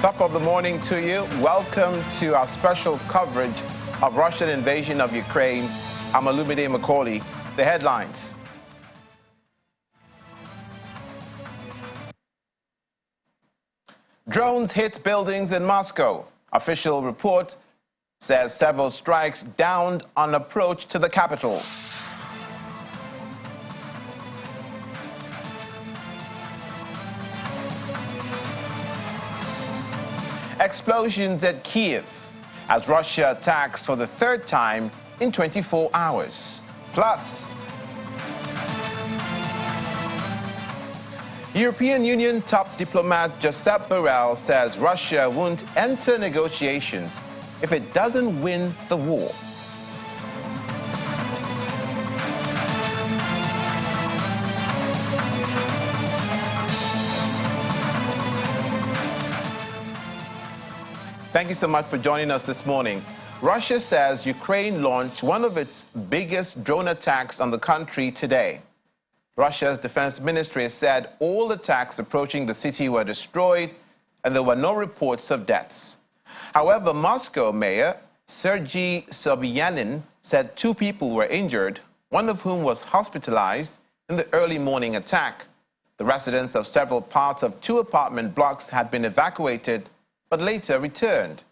Top of the morning to you. Welcome to our special coverage of Russian invasion of Ukraine. I'm Olumide Macaulay. The headlines. Drones hit buildings in Moscow. Official report says several strikes downed on approach to the capital. Explosions at Kyiv as Russia attacks for the third time in 24 hours. Plus, European Union top diplomat Josep Borrell says Russia won't enter negotiations if it doesn't win the war. Thank you so much for joining us this morning. Russia says Ukraine launched one of its biggest drone attacks on the country today. Russia's defense ministry said all attacks approaching the city were destroyed and there were no reports of deaths. However, Moscow Mayor Sergei Sobyanin said 2 people were injured, one of whom was hospitalized in the early morning attack. The residents of several parts of 2 apartment blocks had been evacuated but later returned.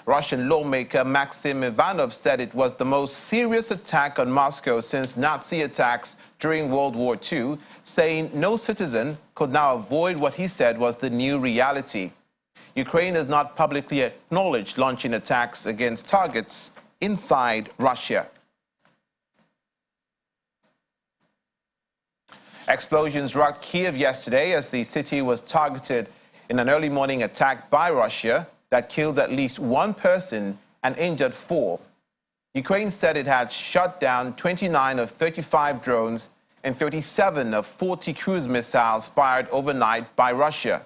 Russian lawmaker Maxim Ivanov said it was the most serious attack on Moscow since Nazi attacks during World War II, saying no citizen could now avoid what he said was the new reality. Ukraine has not publicly acknowledged launching attacks against targets inside Russia. Explosions rocked Kyiv yesterday as the city was targeted in an early morning attack by Russia that killed at least 1 person and injured 4. Ukraine said it had shot down 29 of 35 drones and 37 of 40 cruise missiles fired overnight by Russia.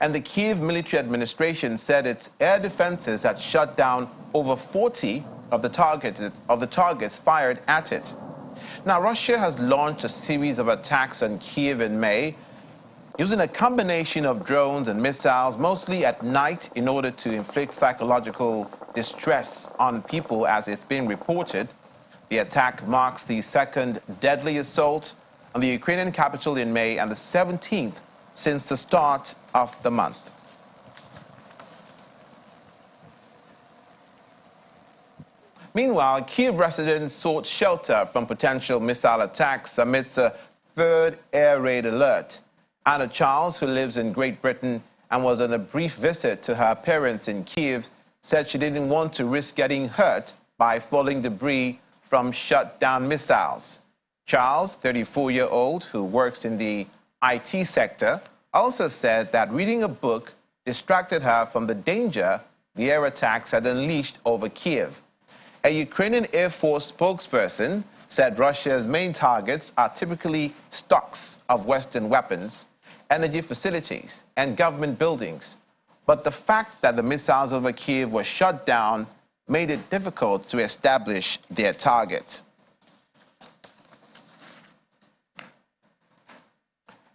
And the Kyiv military administration said its air defenses had shot down over 40 of the targets fired at it. Now, Russia has launched a series of attacks on Kyiv in May, using a combination of drones and missiles, mostly at night, in order to inflict psychological distress on people, as it's been reported. The attack marks the 2nd deadly assault on the Ukrainian capital in May and the 17th since the start of the month. Meanwhile, Kyiv residents sought shelter from potential missile attacks amidst a 3rd air raid alert. Anna Charles, who lives in Great Britain and was on a brief visit to her parents in Kyiv, said she didn't want to risk getting hurt by falling debris from shut-down missiles. Charles, 34-year-old, who works in the IT sector, also said that reading a book distracted her from the danger the air attacks had unleashed over Kyiv. A Ukrainian Air Force spokesperson said Russia's main targets are typically stocks of Western weapons, energy facilities, and government buildings. But the fact that the missiles over Kyiv were shot down made it difficult to establish their target.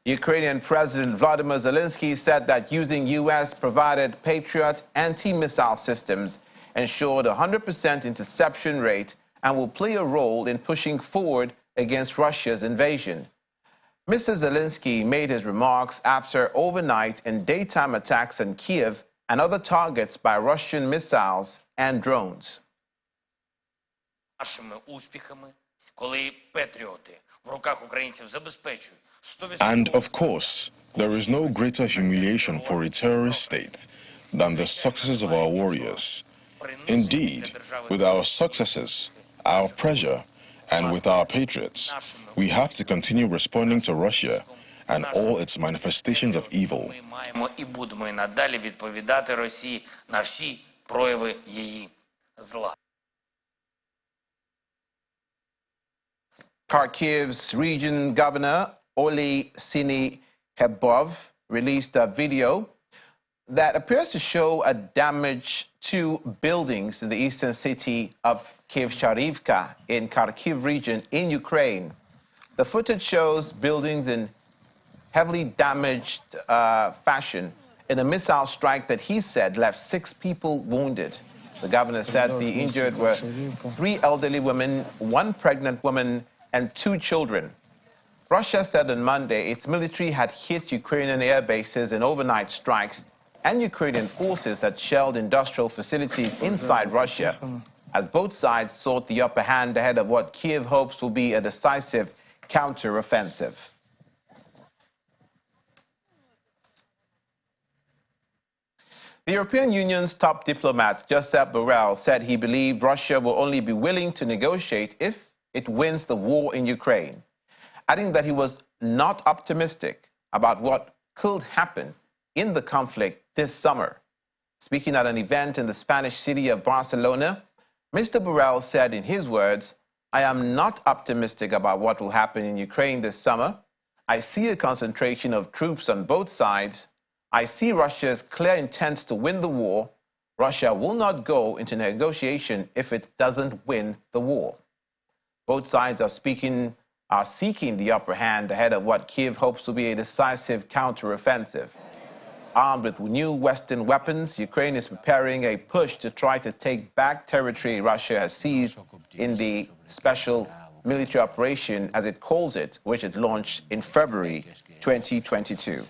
Ukrainian President Volodymyr Zelensky said that using U.S.-provided Patriot anti-missile systems ensured a 100% interception rate and will play a role in pushing forward against Russia's invasion. Mr. Zelensky made his remarks after overnight and daytime attacks on Kyiv and other targets by Russian missiles and drones. And of course, there is no greater humiliation for a terrorist state than the successes of our warriors. Indeed, with our successes, our pressure, and with our patriots, we have to continue responding to Russia and all its manifestations of evil. Kharkiv's region governor, Oli Sinihebov, released a video that appears to show a damage to buildings in the eastern city of Kyivsharivka in Kharkiv region in Ukraine. The footage shows buildings in heavily damaged fashion in a missile strike that he said left 6 people wounded. The governor said the injured were 3 elderly women, 1 pregnant woman, and 2 children. Russia said on Monday its military had hit Ukrainian air bases in overnight strikes and Ukrainian forces that shelled industrial facilities inside Russia, as both sides sought the upper hand ahead of what Kyiv hopes will be a decisive counter-offensive. The European Union's top diplomat, Josep Borrell, said he believed Russia will only be willing to negotiate if it wins the war in Ukraine, adding that he was not optimistic about what could happen in the conflict this summer. Speaking at an event in the Spanish city of Barcelona, Mr. Borrell said in his words, "I am not optimistic about what will happen in Ukraine this summer. I see a concentration of troops on both sides. I see Russia's clear intent to win the war. Russia will not go into negotiation if it doesn't win the war." Both sides are seeking the upper hand ahead of what Kyiv hopes to be a decisive counteroffensive. Armed with new Western weapons, Ukraine is preparing a push to try to take back territory Russia has seized in the special military operation, as it calls it, which it launched in February 2022.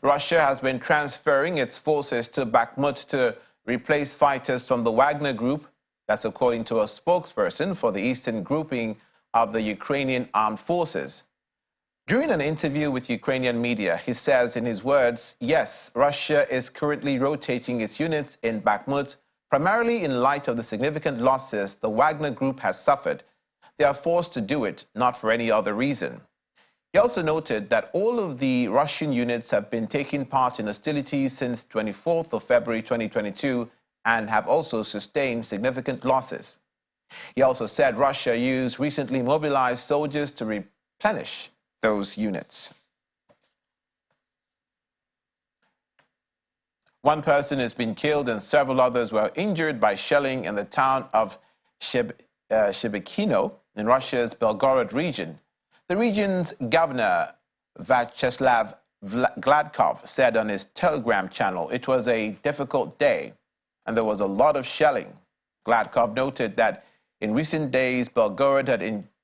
Russia has been transferring its forces to Bakhmut to replace fighters from the Wagner Group. That's according to a spokesperson for the eastern grouping of the Ukrainian armed forces. During an interview with Ukrainian media, he says in his words, yes, Russia is currently rotating its units in Bakhmut, primarily in light of the significant losses the Wagner Group has suffered. They are forced to do it, not for any other reason. He also noted that all of the Russian units have been taking part in hostilities since 24th of February 2022 and have also sustained significant losses. He also said Russia used recently mobilized soldiers to replenish those units. One person has been killed and several others were injured by shelling in the town of Shebekino in Russia's Belgorod region. The region's governor, Vyacheslav Gladkov, said on his Telegram channel it was a difficult day and there was a lot of shelling. Gladkov noted that in recent days, Belgorod had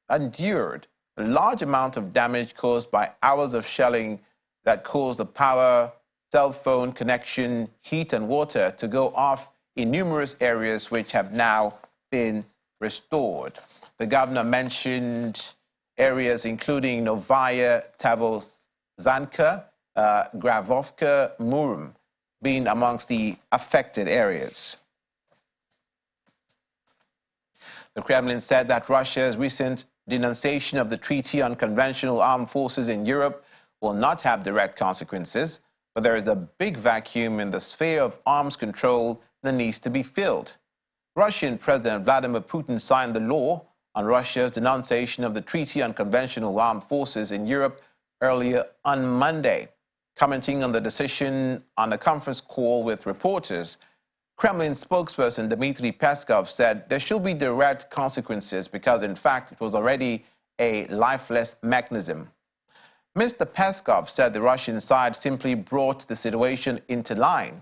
endured a large amount of damage caused by hours of shelling that caused the power, cell phone connection, heat and water to go off in numerous areas which have now been restored. The governor mentioned areas including Novaya Tavozanka, Gravovka, Murom being amongst the affected areas. The Kremlin said that Russia's recent denunciation of the Treaty on Conventional Armed Forces in Europe will not have direct consequences, but there is a big vacuum in the sphere of arms control that needs to be filled. Russian President Vladimir Putin signed the law on Russia's denunciation of the Treaty on Conventional Armed Forces in Europe earlier on Monday. Commenting on the decision on a conference call with reporters, Kremlin spokesperson Dmitry Peskov said there should be direct consequences because, in fact, it was already a lifeless mechanism. Mr. Peskov said the Russian side simply brought the situation into line,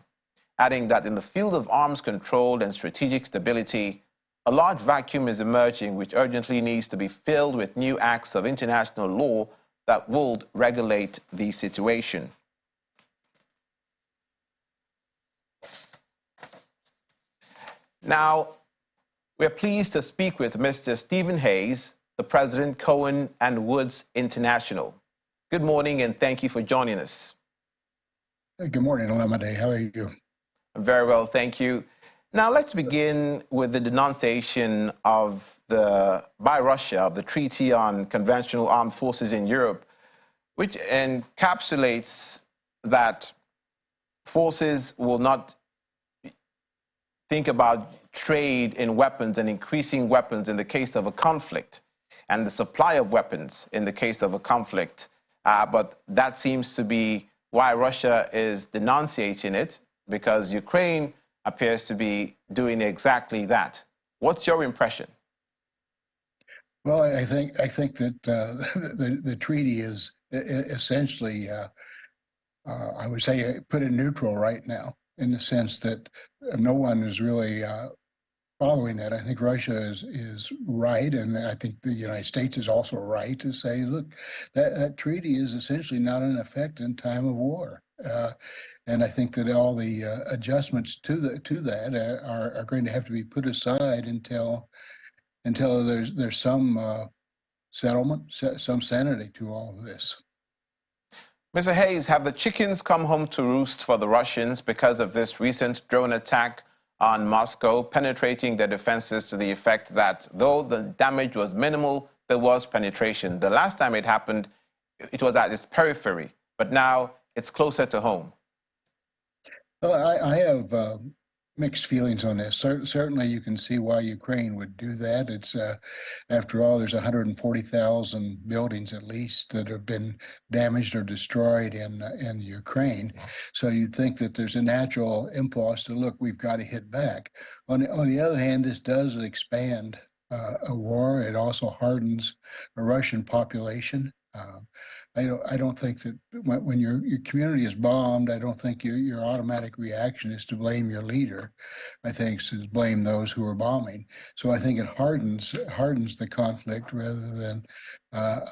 adding that in the field of arms control and strategic stability, a large vacuum is emerging which urgently needs to be filled with new acts of international law that would regulate the situation. Now, we're pleased to speak with Mr. Stephen Hayes, the President, Cohen and Woods International. Good morning and thank you for joining us. Good morning, Olamide. How are you? I'm very well, thank you. Now, let's begin with the denunciation by Russia of the Treaty on Conventional Armed Forces in Europe, which encapsulates that forces will not think about trade in weapons and increasing weapons in the case of a conflict and the supply of weapons in the case of a conflict. But that seems to be why Russia is denunciating it, because Ukraine appears to be doing exactly that. What's your impression? Well, I think that the treaty is essentially, I would say, put in neutral right now, in the sense that no one is really following that. I think Russia is right, and I think the United States is also right to say, look, that treaty is essentially not in effect in time of war. And I think that all the adjustments to that are going to have to be put aside until there's some settlement, some sanity to all of this. Mr. Hayes, have the chickens come home to roost for the Russians because of this recent drone attack on Moscow, penetrating their defenses to the effect that though the damage was minimal, there was penetration? The last time it happened, it was at its periphery, but now it's closer to home. Well, I have mixed feelings on this. Certainly, you can see why Ukraine would do that. It's after all, there's 140,000 buildings at least that have been damaged or destroyed in Ukraine. So you'd think that there's a natural impulse to look, we've got to hit back. On the other hand, this does expand a war. It also hardens a Russian population. I don't think that when your community is bombed, I don't think your automatic reaction is to blame your leader. I think it's to blame those who are bombing. So I think it hardens the conflict rather than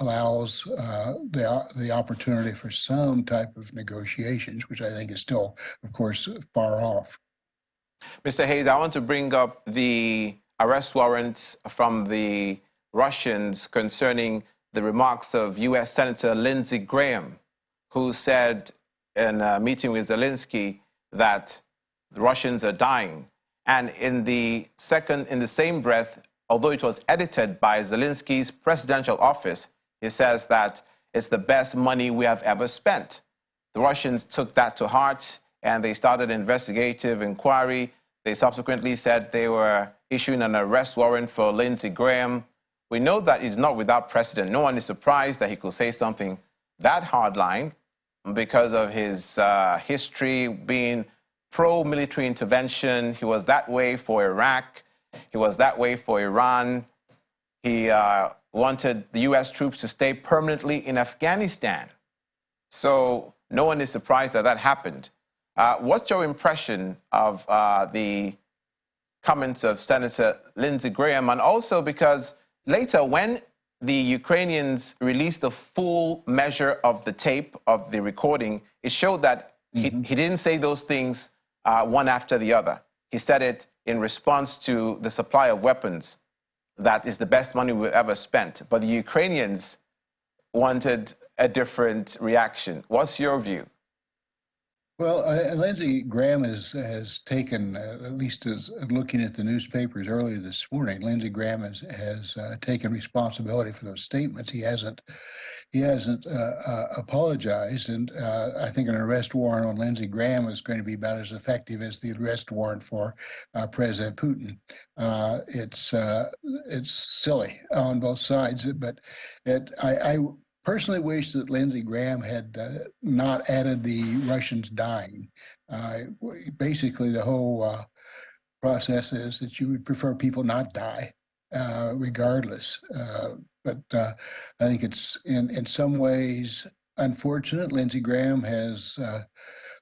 allows the opportunity for some type of negotiations, which I think is still, of course, far off. Mr. Hayes, I want to bring up the arrest warrants from the Russians concerning the remarks of U.S. Senator Lindsey Graham, who said in a meeting with Zelensky that the Russians are dying. And in the same breath, although it was edited by Zelensky's presidential office, he says that it's the best money we have ever spent. The Russians took that to heart and they started an investigative inquiry. They subsequently said they were issuing an arrest warrant for Lindsey Graham. We know that it's not without precedent. No one is surprised that he could say something that hardline because of his history being pro-military intervention. He was that way for Iraq. He was that way for Iran. He wanted the U.S. troops to stay permanently in Afghanistan. So no one is surprised that that happened. What's your impression of the comments of Senator Lindsey Graham? And also because later, when the Ukrainians released the full measure of the tape of the recording, it showed that he didn't say those things one after the other. He said it in response to the supply of weapons that is the best money we've ever spent. But the Ukrainians wanted a different reaction. What's your view? Well, Lindsey Graham has taken, at least as looking at the newspapers earlier this morning, Lindsey Graham has taken responsibility for those statements. He hasn't apologized, and I think an arrest warrant on Lindsey Graham is going to be about as effective as the arrest warrant for President Putin. It's silly on both sides, but I personally wish that Lindsey Graham had not added the Russians dying. Basically, the whole process is that you would prefer people not die, regardless. But I think it's in some ways unfortunate. Lindsey Graham has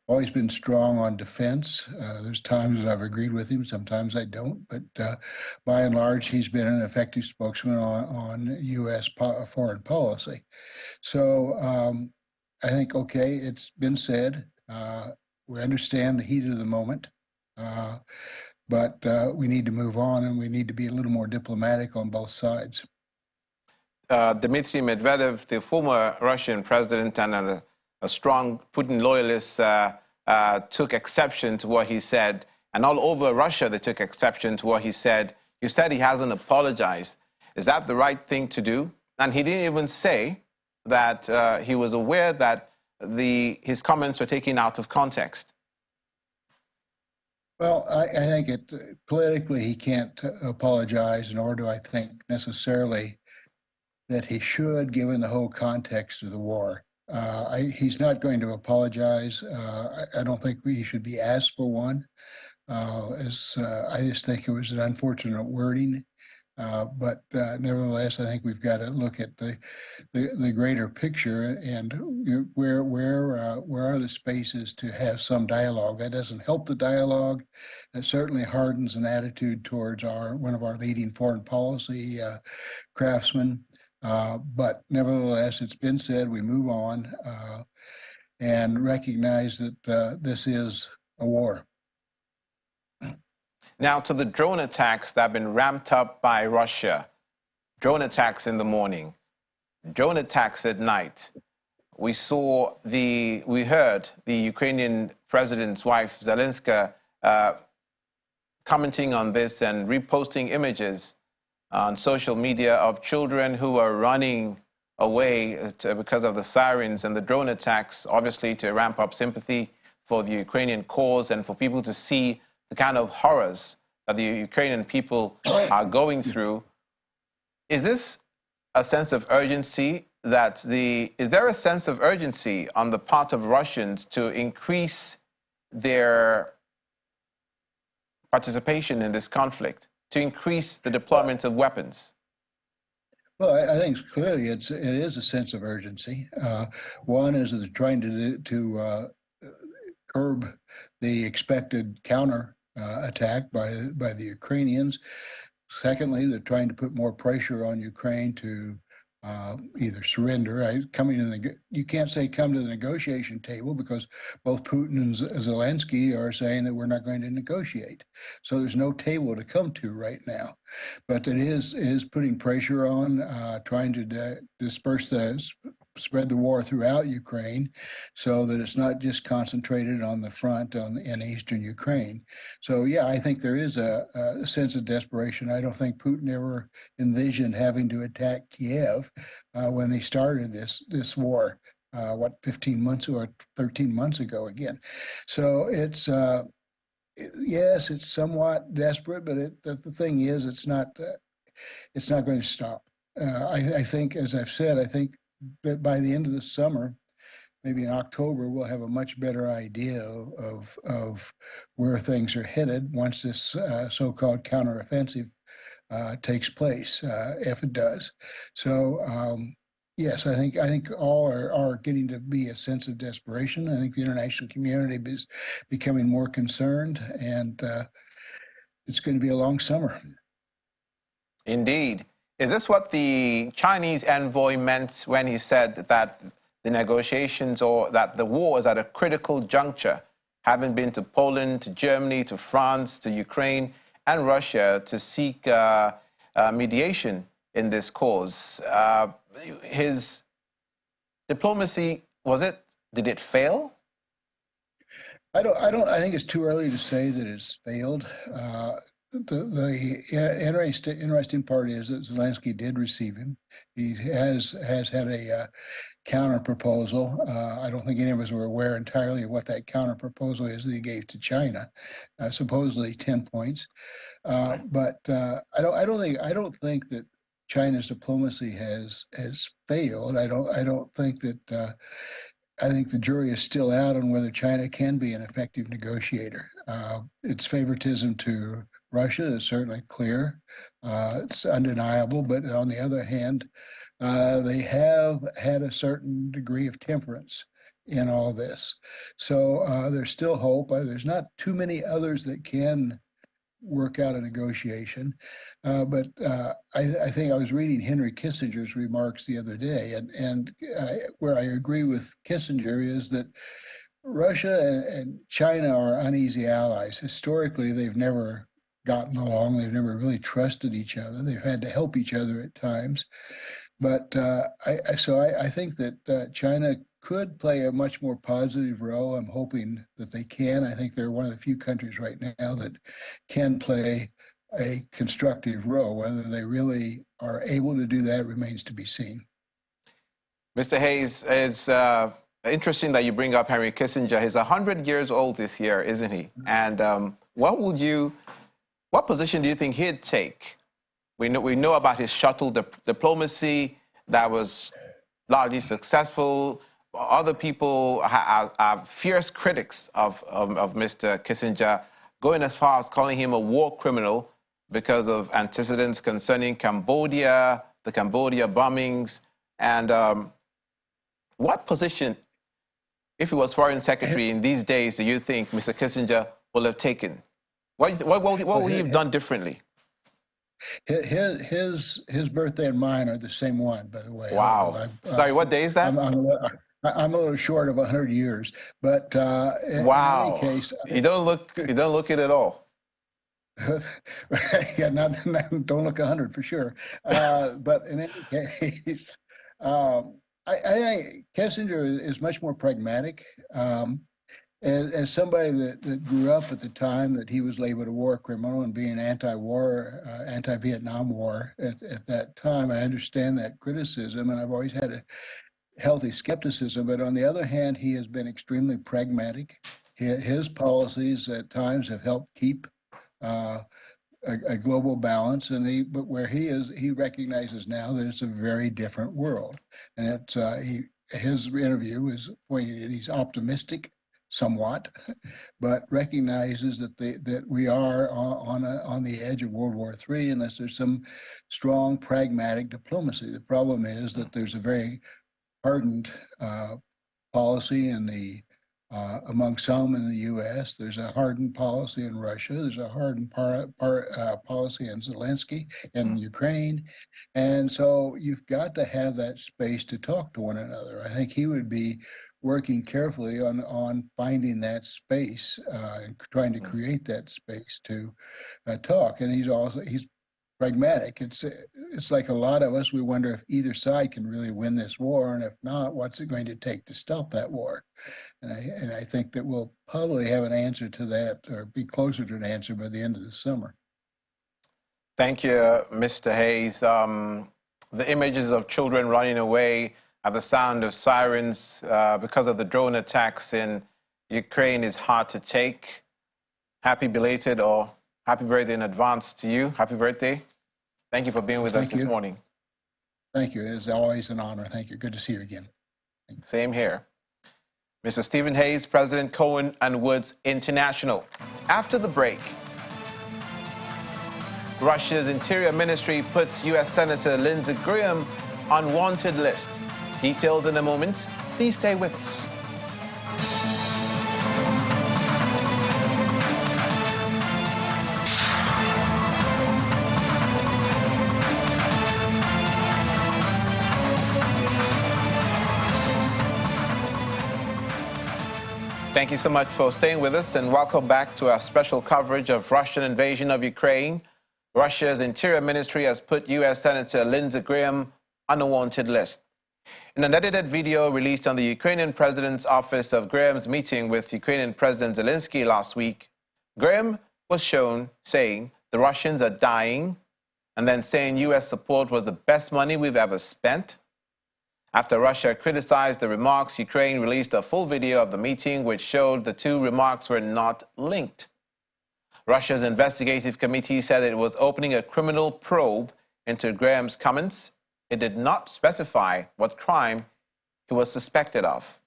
always been strong on defense. There's times that I've agreed with him, sometimes I don't, but by and large, he's been an effective spokesman on U.S. foreign policy. So I think, okay, it's been said. We understand the heat of the moment, but we need to move on and we need to be a little more diplomatic on both sides. Dmitry Medvedev, the former Russian president and a strong Putin loyalist, took exception to what he said. And all over Russia, they took exception to what he said. You said he hasn't apologized. Is that the right thing to do? And he didn't even say that he was aware that his comments were taken out of context. Well, I think politically he can't apologize, nor do I think necessarily that he should, given the whole context of the war. He's not going to apologize. I don't think he should be asked for one. I just think it was an unfortunate wording. But nevertheless, I think we've got to look at the greater picture and where are the spaces to have some dialogue. That doesn't help the dialogue. That certainly hardens an attitude towards one of our leading foreign policy craftsmen. But nevertheless, it's been said, we move on and recognize that this is a war. Now to the drone attacks that have been ramped up by Russia. Drone attacks in the morning, drone attacks at night. We heard the Ukrainian president's wife, Zelensky, commenting on this and reposting images on social media of children who are running away because of the sirens and the drone attacks, obviously to ramp up sympathy for the Ukrainian cause and for people to see the kind of horrors that the Ukrainian people are going through. Is this a sense of urgency is there a sense of urgency on the part of Russians to increase their participation in this conflict, to increase the deployment of weapons? Well, I think clearly it is a sense of urgency. One is that they're trying to curb the expected counter attack by the Ukrainians. Secondly, they're trying to put more pressure on Ukraine to either surrender. You can't say come to the negotiation table because both Putin and Zelensky are saying that we're not going to negotiate. So there's no table to come to right now. But it is putting pressure on, trying to spread the war throughout Ukraine so that it's not just concentrated on the front in eastern Ukraine. So, yeah, I think there is a sense of desperation. I don't think Putin ever envisioned having to attack Kyiv when they started this war, 15 months or 13 months ago again. So it's, yes, it's somewhat desperate, but the thing is, it's not going to stop. I think, as I've said, I think that by the end of the summer, maybe in October, we'll have a much better idea of where things are headed once this so-called counteroffensive takes place, if it does. So, yes, I think all are getting to be a sense of desperation. I think the international community is becoming more concerned, and it's going to be a long summer. Indeed. Is this what the Chinese envoy meant when he said that the negotiations or that the war is at a critical juncture, having been to Poland, to Germany, to France, to Ukraine, and Russia to seek mediation in this cause? His diplomacy, did it fail? I think it's too early to say that it's failed. The interesting part is that Zelensky did receive him. He has had a counter proposal. I don't think any of us were aware entirely of what that counter proposal is that he gave to China, supposedly 10 points. But I don't think that China's diplomacy has failed. I don't think that. I think the jury is still out on whether China can be an effective negotiator. Its favoritism to Russia is certainly clear. It's undeniable. But on the other hand, they have had a certain degree of temperance in all this. So there's still hope. There's not too many others that can work out a negotiation. But I think I was reading Henry Kissinger's remarks the other day, and where I agree with Kissinger is that Russia and China are uneasy allies. Historically, they've never gotten along. They've never really trusted each other. They've had to help each other at times. But I think that China could play a much more positive role. I'm hoping that they can. I think they're one of the few countries right now that can play a constructive role. Whether they really are able to do that remains to be seen. Mr. Hayes, it's interesting that you bring up Henry Kissinger. He's 100 years old this year, isn't he? And what position do you think he'd take? We know about his shuttle diplomacy that was largely successful. Other people are fierce critics of Mr. Kissinger, going as far as calling him a war criminal. because of antecedents concerning Cambodia, the Cambodia bombings, and what position, if he was foreign secretary in these days, do you think Mr. Kissinger will have taken? What would he have done differently? His birthday and mine are the same one, by the way. Wow. Sorry, what day is that? I'm a little short of 100 years, but wow. in any case, you don't look it at all. Yeah, don't look 100 for sure. But in any case, I think Kissinger is much more pragmatic. As somebody that grew up at the time that he was labeled a war criminal and being anti-war, anti-Vietnam War at that time, I understand that criticism, and I've always had a healthy skepticism. But on the other hand, he has been extremely pragmatic. His policies at times have helped keep a global balance, but where he is, he recognizes now that it's a very different world, and his interview is pointing at he's optimistic somewhat, but recognizes that we are on the edge of World War III unless there's some strong pragmatic diplomacy. The problem is that there's a very hardened policy in the among some in the U.S. There's a hardened policy in Russia. There's a hardened policy in Zelensky in Ukraine. And so you've got to have that space to talk to one another. I think he would be working carefully on finding that space and trying to create that space to talk. And he's pragmatic. It's like a lot of us, we wonder if either side can really win this war, and if not, what's it going to take to stop that war? And I think that we'll probably have an answer to that, or be closer to an answer by the end of the summer. Thank you, Mr. Hayes. The images of children running away at the sound of sirens because of the drone attacks in Ukraine is hard to take. Happy belated or happy birthday in advance to you. Happy birthday. Thank you for being with us this morning. Thank you. It is always an honor. Thank you. Good to see you again. Same here. Mr. Stephen Hayes, President Cohen and Woods International. After the break, Russia's Interior Ministry puts U.S. Senator Lindsey Graham on wanted list. Details in a moment. Please stay with us. Thank you so much for staying with us, and welcome back to our special coverage of Russian invasion of Ukraine. Russia's Interior Ministry has put U.S. Senator Lindsey Graham on a wanted list. In an edited video released on the Ukrainian President's office of Graham's meeting with Ukrainian President Zelensky last week, Graham was shown saying the Russians are dying, and then saying U.S. support was the best money we've ever spent. After Russia criticized the remarks, Ukraine released a full video of the meeting which showed the two remarks were not linked. Russia's investigative committee said it was opening a criminal probe into Graham's comments. It did not specify what crime he was suspected of.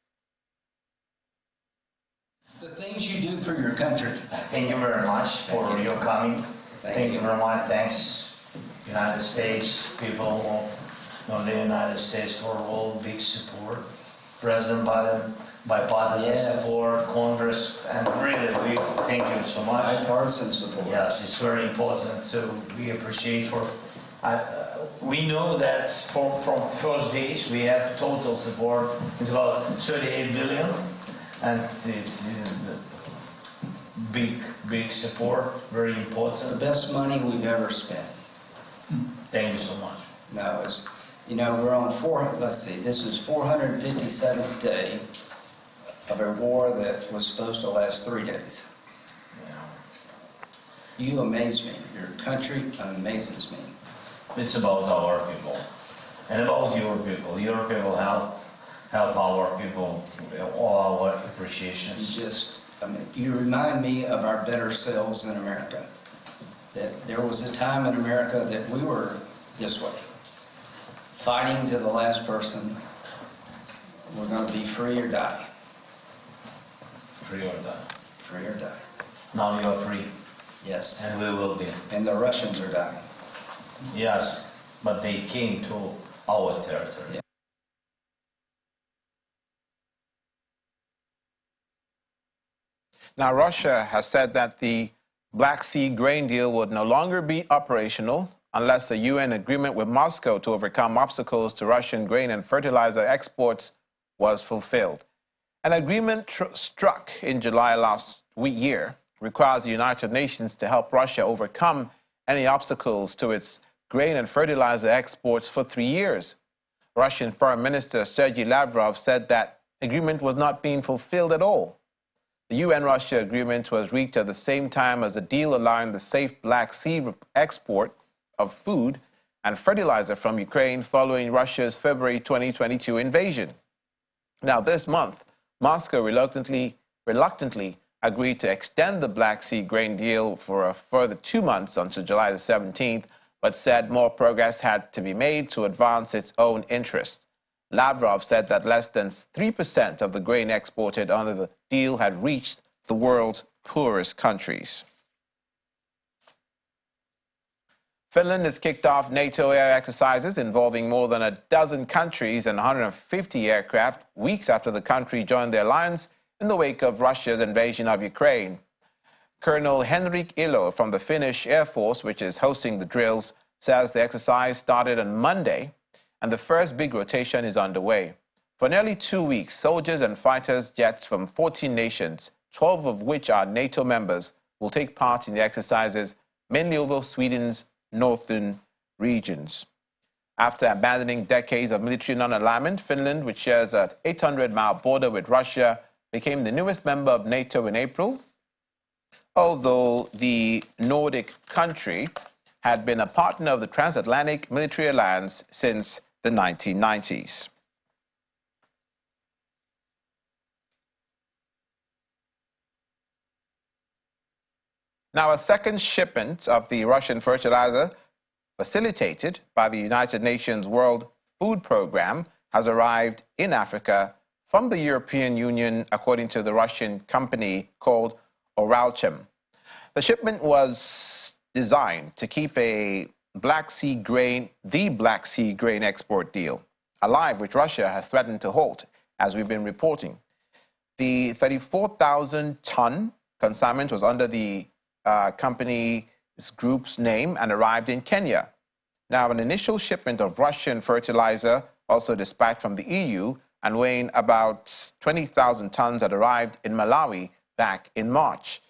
The things you do for your country. Thank you very much for your coming. Thank you very much. Thanks, United States, people of the United States, for all big support. President Biden, bipartisan support, Congress, and really we thank you so much. Bipartisan support. Yes, it's very important. So we appreciate we know that from first days we have total support. It's about 38 billion, and big support, very important. The best money we've ever spent. Thank you so much. No, we're on this is 457th day of a war that was supposed to last 3 days. Yeah. You amaze me. Your country amazes me. It's about our people and about your people. Your people help our people. All our appreciation. You remind me of our better selves in America. That there was a time in America that we were this way, fighting to the last person. We're going to be free or die. Free or die. Free or die. Now you are free. Yes. And we will be. And the Russians are dying. Yes, but they came to our territory. Yeah. Now, Russia has said that the Black Sea grain deal would no longer be operational unless a UN agreement with Moscow to overcome obstacles to Russian grain and fertilizer exports was fulfilled. An agreement struck in July last year requires the United Nations to help Russia overcome any obstacles to its grain and fertilizer exports for 3 years. Russian Foreign Minister Sergei Lavrov said that agreement was not being fulfilled at all. The UN-Russia agreement was reached at the same time as a deal allowing the safe Black Sea export of food and fertilizer from Ukraine following Russia's February 2022 invasion. Now, this month, Moscow reluctantly agreed to extend the Black Sea grain deal for a further 2 months until July the 17th, but said more progress had to be made to advance its own interests. Lavrov said that less than 3% of the grain exported under the deal had reached the world's poorest countries. Finland has kicked off NATO air exercises involving more than a dozen countries and 150 aircraft weeks after the country joined the alliance in the wake of Russia's invasion of Ukraine. Colonel Henrik Ilo from the Finnish Air Force, which is hosting the drills, says the exercise started on Monday and the first big rotation is underway. For nearly 2 weeks, soldiers and fighters jets from 14 nations, 12 of which are NATO members, will take part in the exercises, mainly over Sweden's northern regions. After abandoning decades of military non-alignment, Finland, which shares an 800-mile border with Russia, became the newest member of NATO in April, although the Nordic country had been a partner of the transatlantic military alliance since the 1990s. Now, a second shipment of the Russian fertilizer facilitated by the United Nations World Food Programme has arrived in Africa from the European Union, according to the Russian company called Oralchem. The shipment was designed to keep the Black Sea grain export deal alive, which Russia has threatened to halt, as we've been reporting. The 34,000-ton consignment was under the company's group's name and arrived in Kenya. Now, an initial shipment of Russian fertilizer, also dispatched from the EU, and weighing about 20,000 tons, had arrived in Malawi back in March.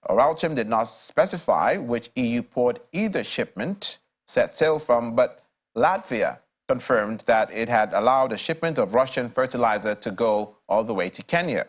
Oralchem did not specify which EU port either shipment set sail from, but Latvia confirmed that it had allowed a shipment of Russian fertilizer to go all the way to Kenya.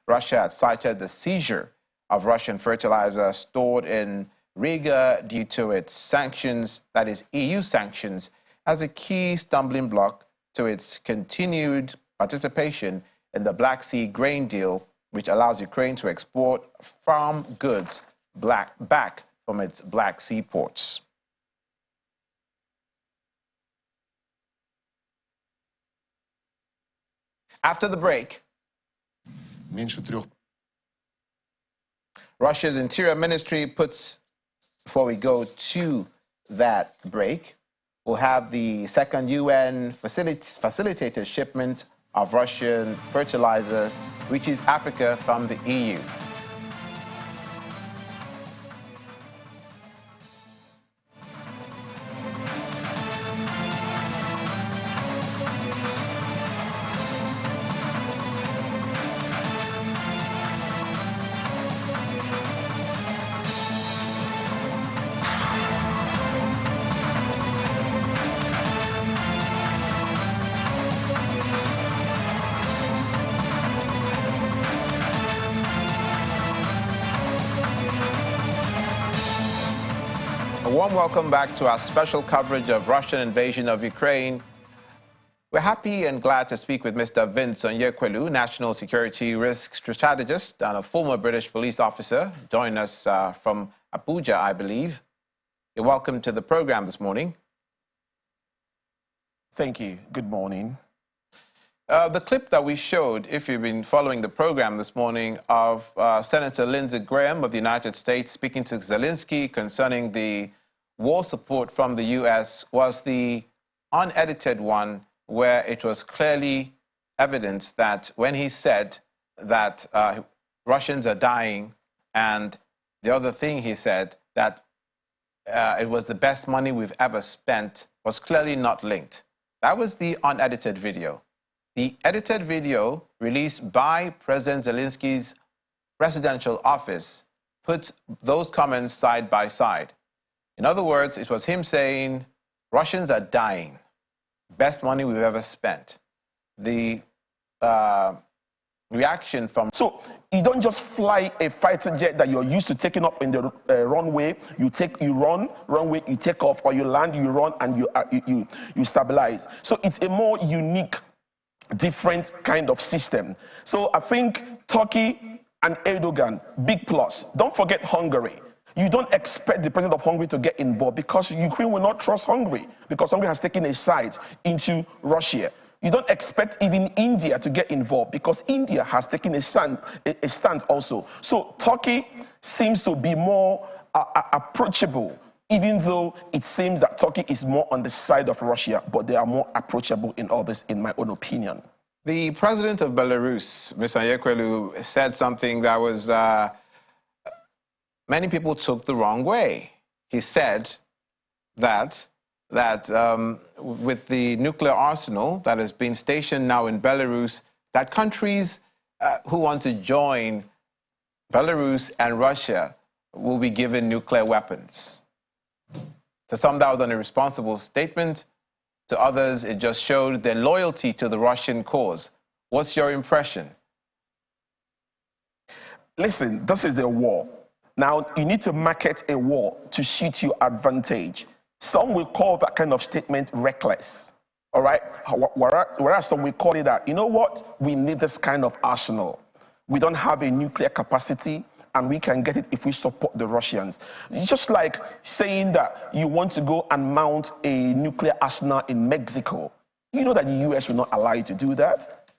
Russia had cited the seizure of Russian fertilizer stored in Riga due to its sanctions, that is EU sanctions, as a key stumbling block to its continued participation in the Black Sea grain deal, which allows Ukraine to export farm goods back from its Black Sea ports. After the break, Russia's Interior Ministry puts, before we go to that break, we'll have the second UN facilitated shipment of Russian fertilizer reaches Africa from the EU. A warm welcome back to our special coverage of Russian invasion of Ukraine. We're happy and glad to speak with Mr. Vince Onyekwelu, National Security Risk Strategist and a former British police officer, joining us from Abuja, I believe. You're welcome to the program this morning. Thank you. Good morning. The clip that we showed, if you've been following the program this morning, of Senator Lindsey Graham of the United States speaking to Zelensky concerning the war support from the U.S. was the unedited one, where it was clearly evident that when he said that Russians are dying, and the other thing he said, that it was the best money we've ever spent, was clearly not linked. That was the unedited video. The edited video released by President Zelensky's presidential office puts those comments side by side. In other words, it was him saying, Russians are dying, best money we've ever spent. The reaction from... So you don't just fly a fighter jet that you're used to taking off in the runway, you run, runway, you take off, or you land, you run, and you stabilize. So it's a more unique, different kind of system. So I think Turkey and Erdogan, big plus. Don't forget Hungary. You don't expect the president of Hungary to get involved because Ukraine will not trust Hungary, because Hungary has taken a side into Russia. You don't expect even India to get involved because India has taken a stand also. So Turkey seems to be more approachable, even though it seems that Turkey is more on the side of Russia, but they are more approachable in all this, in my own opinion. The president of Belarus, Mr. Onyekwelu, said something that was, many people took the wrong way. He said that with the nuclear arsenal that has been stationed now in Belarus, that countries who want to join Belarus and Russia will be given nuclear weapons. To some, that was an irresponsible statement. To others, it just showed their loyalty to the Russian cause. What's your impression? Listen, this is a war. Now, you need to market a war to suit your advantage. Some will call that kind of statement reckless, all right? Whereas some will call it that, you know what? We need this kind of arsenal. We don't have a nuclear capacity, and we can get it if we support the Russians. It's just like saying that you want to go and mount a nuclear arsenal in Mexico. You know that the U.S. will not allow you to do that.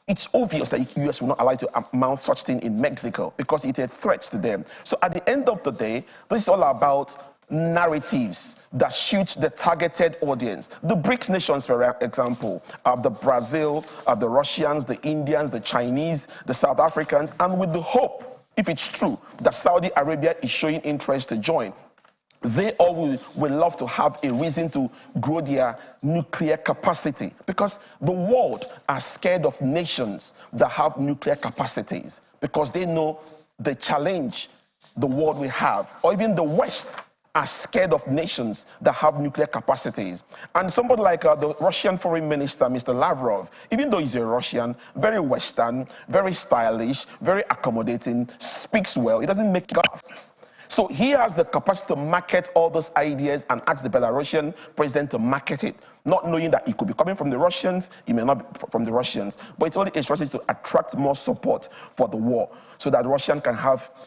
It's obvious that the U.S. will not allow you to mount such thing in Mexico because it's a threat to them. So at the end of the day, this is all about narratives that suit the targeted audience. The BRICS nations, for example, the Brazil, the Russians, the Indians, the Chinese, the South Africans, and with the hope, if it's true, that Saudi Arabia is showing interest to join. They all will love to have a reason to grow their nuclear capacity because the world are scared of nations that have nuclear capacities because they know the challenge the world will have, or even the West are scared of nations that have nuclear capacities. And somebody like the Russian foreign minister, Mr. Lavrov, even though he's a Russian, very Western, very stylish, very accommodating, speaks well, he doesn't make up. So he has the capacity to market all those ideas and ask the Belarusian president to market it, not knowing that it could be coming from the Russians, it may not be from the Russians, but it's only a strategy to attract more support for the war so that Russia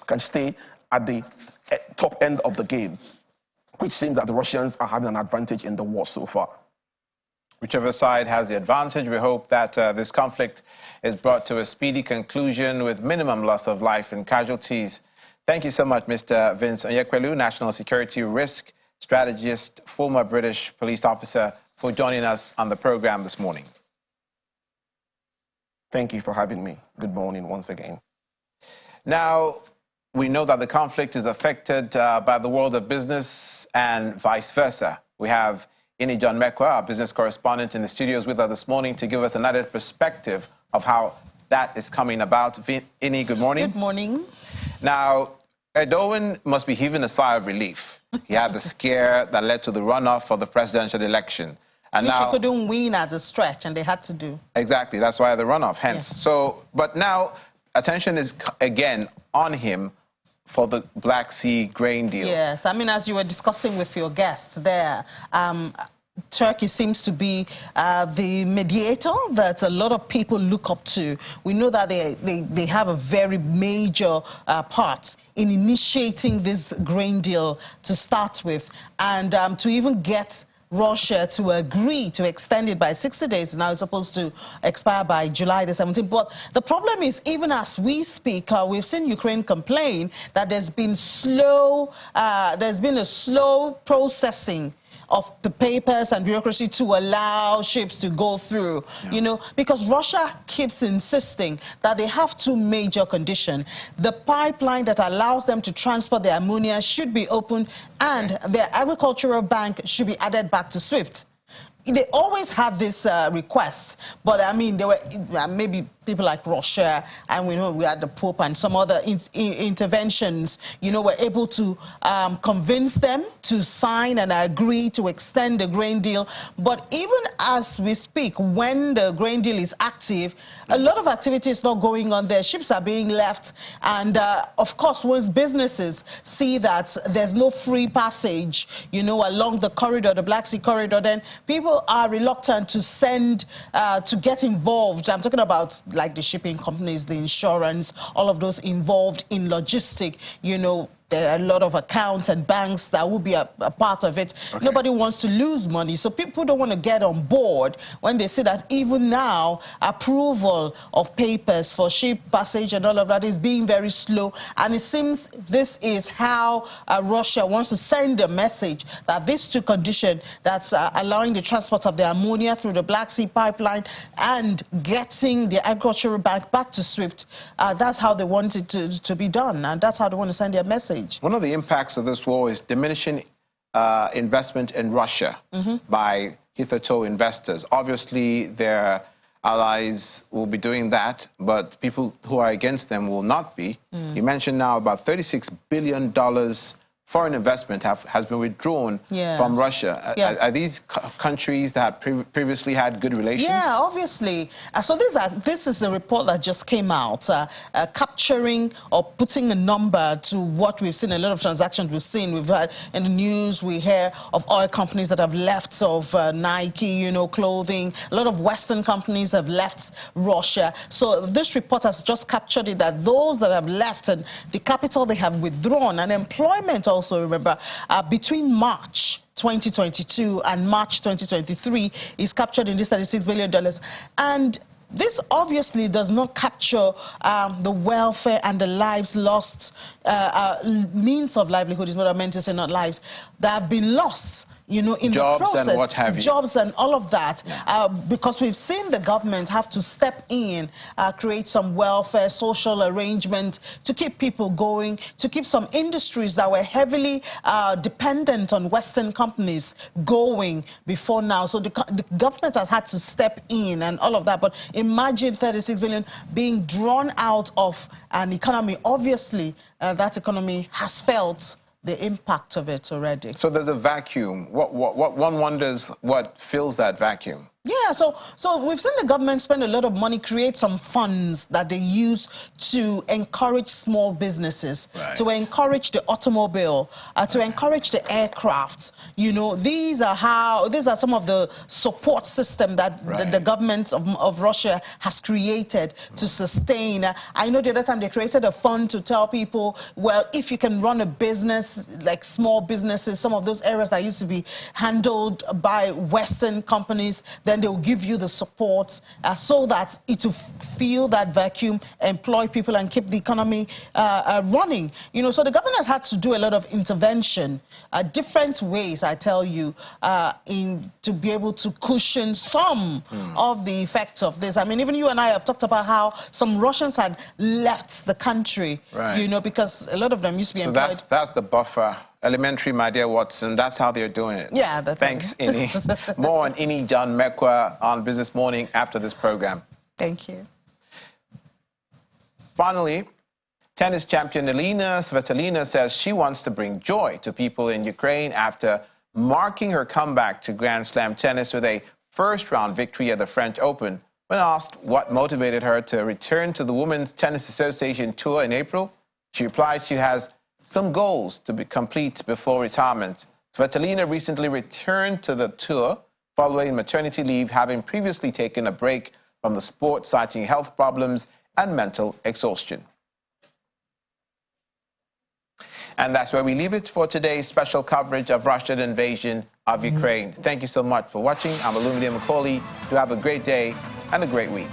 can stay at the top end of the game, which seems that the Russians are having an advantage in the war so far. Whichever side has the advantage, we hope that this conflict is brought to a speedy conclusion with minimum loss of life and casualties. Thank you so much, Mr. Vince Onyekwelu, National Security Risk Strategist, former British police officer, for joining us on the program this morning. Thank you for having me. Good morning once again. Now, we know that the conflict is affected by the world of business and vice versa. We have Ini John Mekwa, our business correspondent, in the studios with us this morning to give us an added perspective of how that is coming about. Ini, good morning. Good morning. Now, Erdogan must be heaving a sigh of relief. He had the scare that led to the runoff for the presidential election. And which now, he couldn't win as a stretch, and they had to do. Exactly, that's why the runoff, hence. Yes. So, but now, attention is again on him for the Black Sea grain deal. Yes, I mean, as you were discussing with your guests there, Turkey seems to be the mediator that a lot of people look up to. We know that they have a very major part in initiating this grain deal to start with, and to even get Russia to agree to extend it by 60 days. Now it's supposed to expire by July the 17th. But the problem is, even as we speak, we've seen Ukraine complain that there's been a slow processing of the papers and bureaucracy to allow ships to go through, you know, because Russia keeps insisting that they have two major conditions. The pipeline that allows them to transport the ammonia should be opened, and their agricultural bank should be added back to SWIFT. They always have this request, but I mean, there were maybe people like Russia, and we know we had the Pope and some other interventions, you know, were able to convince them to sign and agree to extend the grain deal. But even as we speak, when the grain deal is active, a lot of activity is not going on there. Ships are being left, and of course, once businesses see that there's no free passage, you know, along the corridor, the Black Sea corridor, then people are reluctant to send, to get involved. I'm talking about like the shipping companies, the insurance, all of those involved in logistic, you know. There are a lot of accounts and banks that will be a part of it. Okay. Nobody wants to lose money, so people don't want to get on board when they see that even now approval of papers for ship passage and all of that is being very slow. And it seems this is how Russia wants to send a message that these two conditions, that's allowing the transport of the ammonia through the Black Sea pipeline and getting the agricultural bank back to SWIFT, that's how they want it to be done, and that's how they want to send their message. One of the impacts of this war is diminishing investment in Russia by hitherto investors. Obviously, their allies will be doing that, but people who are against them will not be. You mentioned now about $36 billion foreign investment has been withdrawn from Russia. Are these countries that previously had good relations? Yeah, obviously. So this is a report that just came out, capturing or putting a number to what we've seen, a lot of transactions we've seen. We've had in the news, we hear of oil companies that have left, of Nike, you know, clothing. A lot of Western companies have left Russia. So this report has just captured it, that those that have left and the capital they have withdrawn, and employment also, remember, between March 2022 and March 2023 is captured in this $36 billion. And this obviously does not capture the welfare and the lives lost, means of livelihood is what I meant to say, not lives, that have been lost, you know, in jobs the process. And what have you. Jobs and all of that, because we've seen the government have to step in, create some welfare, social arrangement to keep people going, to keep some industries that were heavily dependent on Western companies going before now. So the government has had to step in and all of that. But imagine 36 billion being drawn out of an economy. Obviously, that economy has felt the impact of it already. So there's a vacuum. What one wonders what fills that vacuum? Yeah, so we've seen the government spend a lot of money, create some funds that they use to encourage small businesses, to encourage the automobile, to encourage the aircraft. You know, these are some of the support system that the government of Russia has created to sustain. I know the other time they created a fund to tell people, well, if you can run a business, like small businesses, some of those areas that used to be handled by Western companies, then they will give you the support so that it will fill that vacuum, employ people, and keep the economy running. You know, so the government has had to do a lot of intervention, different ways, I tell you, to be able to cushion some of the effects of this. I mean, even you and I have talked about how some Russians had left the country, you know, because a lot of them used to be employed. So that's the buffer. Elementary, my dear Watson. That's how they're doing it. Yeah, that's Thanks, Ini. More on Ini John Mekwa on Business Morning after this program. Thank you. Finally, tennis champion Elina Svitolina says she wants to bring joy to people in Ukraine after marking her comeback to Grand Slam tennis with a first-round victory at the French Open. When asked what motivated her to return to the Women's Tennis Association Tour in April, she replied she has some goals to be complete before retirement. Svitolina recently returned to the tour following maternity leave, having previously taken a break from the sport, citing health problems and mental exhaustion. And that's where we leave it for today's special coverage of Russian invasion of Ukraine. Thank you so much for watching. I'm Olumide Macaulay. You have a great day and a great week.